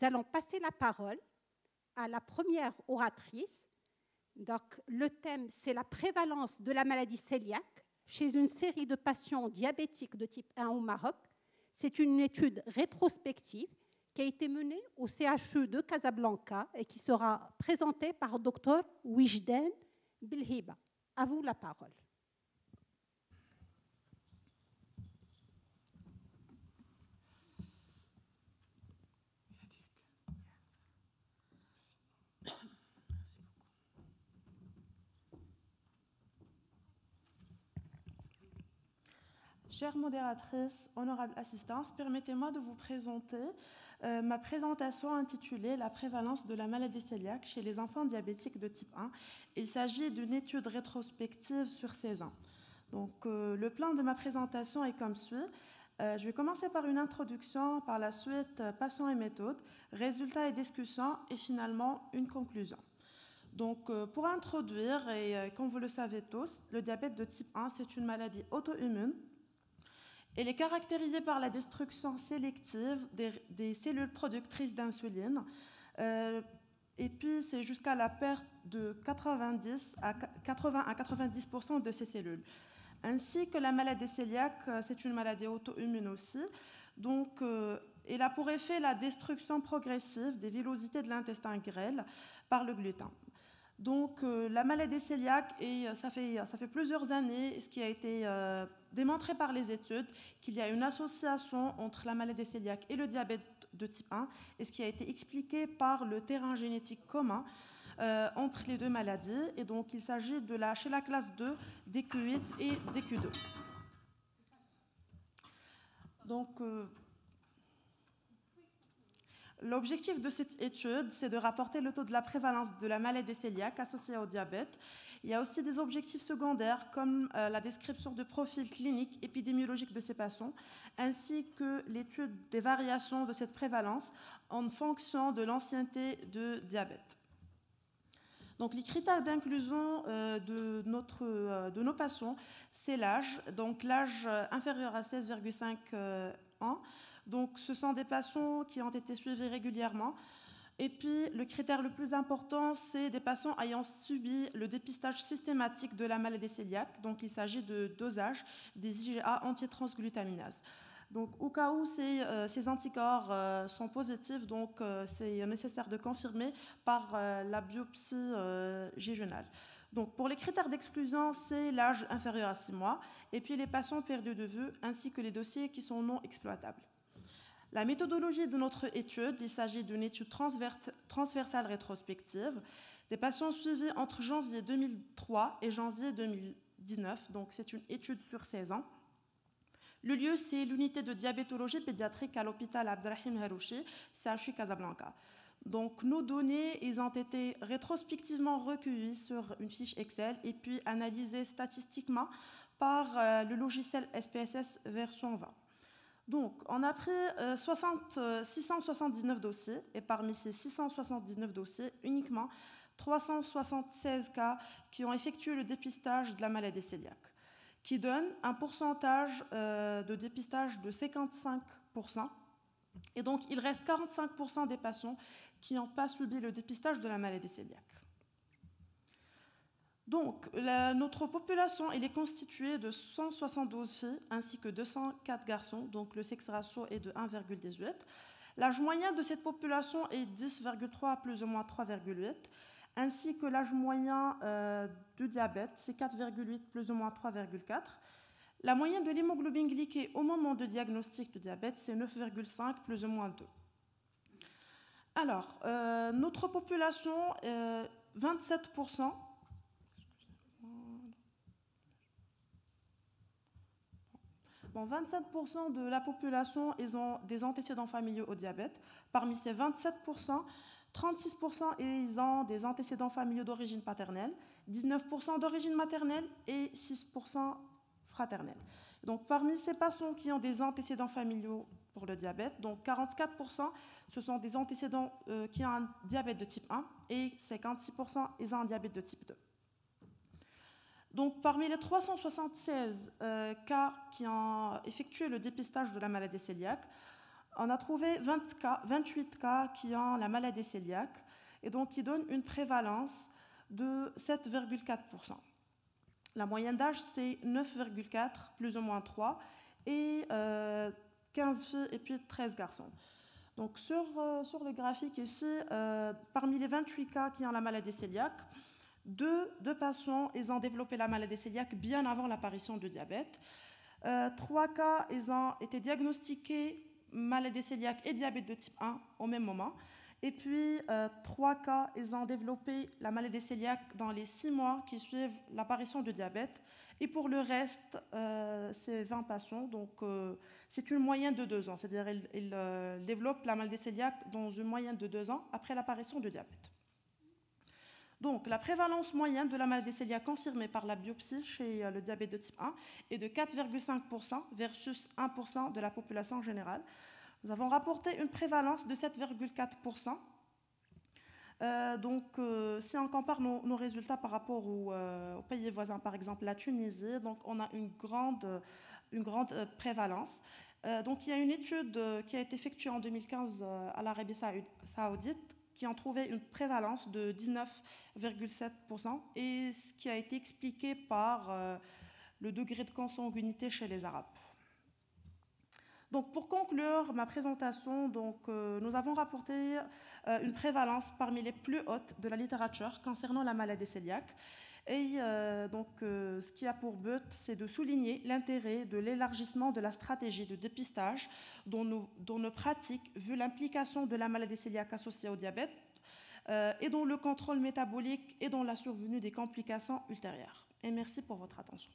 allons passer la parole à la première oratrice. Donc, le thème, c'est la prévalence de la maladie cœliaque chez une série de patients diabétiques de type 1 au Maroc. C'est une étude rétrospective qui a été menée au CHU de Casablanca et qui sera présentée par Dr Wijden Belhiba. À vous la parole. Chère modératrice, honorable assistance, permettez-moi de vous présenter ma présentation intitulée « La prévalence de la maladie cœliaque chez les enfants diabétiques de type 1 ». Il s'agit d'une étude rétrospective sur 16 ans. Donc, le plan de ma présentation est comme suit. Je vais commencer par une introduction, par la suite patients et méthodes, résultats et discussions, et finalement une conclusion. Donc, pour introduire, et comme vous le savez tous, le diabète de type 1, c'est une maladie auto-immune. Elle est caractérisée par la destruction sélective des cellules productrices d'insuline, et puis c'est jusqu'à la perte de 80 à 90% de ces cellules. Ainsi que la maladie cœliaque, c'est une maladie auto-immune aussi. Donc, elle a pour effet la destruction progressive des villosités de l'intestin grêle par le gluten. Donc, la maladie cœliaque, et ça fait plusieurs années, ce qui a été démontré par les études, qu'il y a une association entre la maladie cœliaque et le diabète de type 1, et ce qui a été expliqué par le terrain génétique commun entre les deux maladies. Et donc, il s'agit de chez la classe 2, DQ8 et DQ2. Donc, l'objectif de cette étude, c'est de rapporter le taux de la prévalence de la maladie cœliaque associée au diabète. Il y a aussi des objectifs secondaires comme la description de profils cliniques épidémiologiques de ces patients, ainsi que l'étude des variations de cette prévalence en fonction de l'ancienneté de diabète. Donc, les critères d'inclusion de nos patients, c'est l'âge, donc l'âge inférieur à 16,5 ans. Donc, ce sont des patients qui ont été suivis régulièrement. Et puis, le critère le plus important, c'est des patients ayant subi le dépistage systématique de la maladie cœliaque. Donc, il s'agit de dosage des IgA antitransglutaminase. Donc, au cas où ces anticorps sont positifs, donc c'est nécessaire de confirmer par la biopsie jejunale. Donc, pour les critères d'exclusion, c'est l'âge inférieur à 6 mois, et puis les patients perdus de vue, ainsi que les dossiers qui sont non exploitables. La méthodologie de notre étude, il s'agit d'une étude transversale rétrospective, des patients suivis entre janvier 2003 et janvier 2019, donc c'est une étude sur 16 ans. Le lieu, c'est l'unité de diabétologie pédiatrique à l'hôpital Abdelrahim Harouchi, CHU Casablanca. Donc, nos données, ils ont été rétrospectivement recueillies sur une fiche Excel et puis analysées statistiquement par le logiciel SPSS version 20. Donc, on a pris 679 dossiers, et parmi ces 679 dossiers, uniquement 376 cas qui ont effectué le dépistage de la maladie cœliaque, qui donne un pourcentage de dépistage de 55%. Et donc, il reste 45% des patients qui n'ont pas subi le dépistage de la maladie cœliaque. Donc, notre population elle est constituée de 172 filles ainsi que 204 garçons, donc le sexe ratio est de 1,18. L'âge moyen de cette population est 10,3 plus ou moins 3,8, ainsi que l'âge moyen du diabète, c'est 4,8 plus ou moins 3,4. La moyenne de l'hémoglobine glyquée au moment de diagnostic du diabète, c'est 9,5 plus ou moins 2. Alors, notre population, 27%, Bon, 27% de la population ils ont des antécédents familiaux au diabète. Parmi ces 27%, 36% ils ont des antécédents familiaux d'origine paternelle, 19% d'origine maternelle et 6% fraternelle. Donc, parmi ces patients qui ont des antécédents familiaux pour le diabète, donc 44%, ce sont des antécédents qui ont un diabète de type 1 et 56%, ils ont un diabète de type 2. Donc, parmi les 376 cas qui ont effectué le dépistage de la maladie cœliaque, on a trouvé 28 cas qui ont la maladie cœliaque, et donc qui donnent une prévalence de 7,4%. La moyenne d'âge, c'est 9,4, plus ou moins 3, et 15 filles et puis 13 garçons. Donc sur le graphique ici, parmi les 28 cas qui ont la maladie cœliaque, deux patients ils ont développé la maladie cœliaque bien avant l'apparition du diabète. 3 cas ils ont été diagnostiqués maladie cœliaque et diabète de type 1 au même moment. Et puis 3 cas ils ont développé la maladie cœliaque dans les 6 mois qui suivent l'apparition du diabète. Et pour le reste, c'est 20 patients, donc c'est une moyenne de 2 ans, c'est-à-dire qu'ils développent la maladie cœliaque dans une moyenne de 2 ans après l'apparition du diabète. Donc la prévalence moyenne de la maladie cœliaque confirmée par la biopsie chez le diabète de type 1 est de 4,5% versus 1% de la population générale. Nous avons rapporté une prévalence de 7,4%. Si on compare nos résultats par rapport aux pays voisins, par exemple la Tunisie, donc on a une grande prévalence. Donc il y a une étude qui a été effectuée en 2015 à l'Arabie saoudite qui a trouvé une prévalence de 19,7%, et ce qui a été expliqué par le degré de consanguinité chez les Arabes. Donc, pour conclure ma présentation, nous avons rapporté une prévalence parmi les plus hautes de la littérature concernant la maladie cœliaque. Et ce qui a pour but, c'est de souligner l'intérêt de l'élargissement de la stratégie de dépistage dans nos pratiques, vu l'implication de la maladie cœliaque associée au diabète, et dans le contrôle métabolique et dans la survenue des complications ultérieures. Et merci pour votre attention.